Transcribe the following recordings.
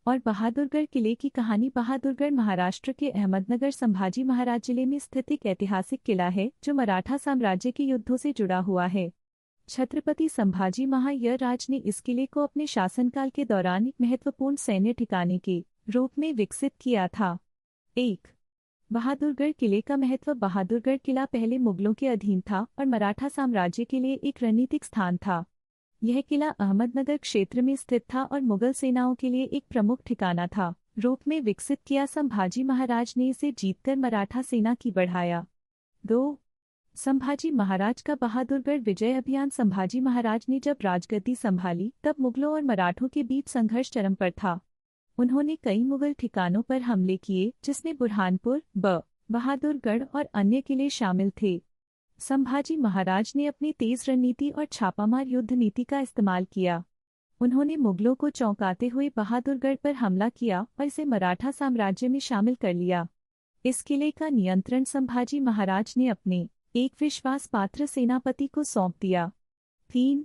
और बहादुरगढ़ किले की कहानी। बहादुरगढ़ महाराष्ट्र के अहमदनगर संभाजी महाराज जिले में स्थित एक ऐतिहासिक किला है जो मराठा साम्राज्य के युद्धों से जुड़ा हुआ है। छत्रपति संभाजी महाराज ने इस किले को अपने शासनकाल के दौरान एक महत्वपूर्ण सैन्य ठिकाने के रूप में विकसित किया था। 1. बहादुरगढ़ किले का महत्व। बहादुरगढ़ किला पहले मुगलों के अधीन था और मराठा साम्राज्य के लिए एक रणनीतिक स्थान था। यह किला अहमदनगर क्षेत्र में स्थित था और मुगल सेनाओं के लिए एक प्रमुख ठिकाना था रूप में विकसित किया। संभाजी महाराज ने इसे जीतकर मराठा सेना की बढ़ाया। 2. संभाजी महाराज का बहादुरगढ़ विजय अभियान। संभाजी महाराज ने जब राजगद्दी संभाली तब मुगलों और मराठों के बीच संघर्ष चरम पर था। उन्होंने कई मुगल ठिकानों पर हमले किए जिसमें बुरहानपुर, बहादुरगढ़ और अन्य किले शामिल थे। संभाजी महाराज ने अपनी तेज रणनीति और छापामार युद्ध नीति का इस्तेमाल किया। उन्होंने मुगलों को चौंकाते हुए बहादुरगढ़ पर हमला किया और इसे मराठा साम्राज्य में शामिल कर लिया। इस किले का नियंत्रण संभाजी महाराज ने अपने एक विश्वास पात्र सेनापति को सौंप दिया। 3.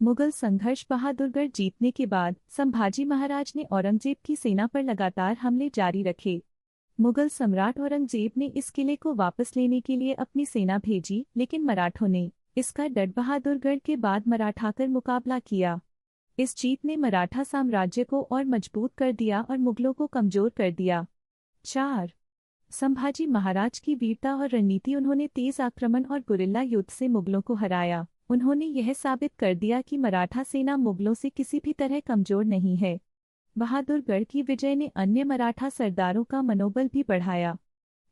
मुगल संघर्ष। बहादुरगढ़ जीतने के बाद संभाजी महाराज ने औरंगजेब की सेना पर लगातार हमले जारी रखे। मुगल सम्राट औरंगजेब ने इस किले को वापस लेने के लिए अपनी सेना भेजी, लेकिन मराठों ने इसका डट बहादुरगढ़ के बाद मराठाकर मुकाबला किया। इस जीत ने मराठा साम्राज्य को और मजबूत कर दिया और मुगलों को कमजोर कर दिया। 4. संभाजी महाराज की वीरता और रणनीति। उन्होंने तेज आक्रमण और गुरिल्ला युद्ध से मुगलों को हराया। उन्होंने यह साबित कर दिया कि मराठा सेना मुगलों से किसी भी तरह कमजोर नहीं है। बहादुरगढ़ की विजय ने अन्य मराठा सरदारों का मनोबल भी बढ़ाया।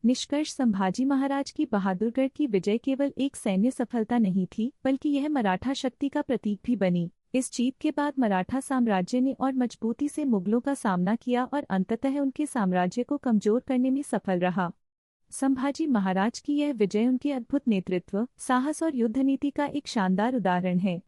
निष्कर्ष। संभाजी महाराज की बहादुरगढ़ की विजय केवल एक सैन्य सफलता नहीं थी, बल्कि यह मराठा शक्ति का प्रतीक भी बनी। इस जीत के बाद मराठा साम्राज्य ने और मजबूती से मुगलों का सामना किया और अंततः उनके साम्राज्य को कमजोर करने में सफल रहा। संभाजी महाराज की यह विजय उनके अद्भुत नेतृत्व, साहस और युद्ध नीति का एक शानदार उदाहरण है।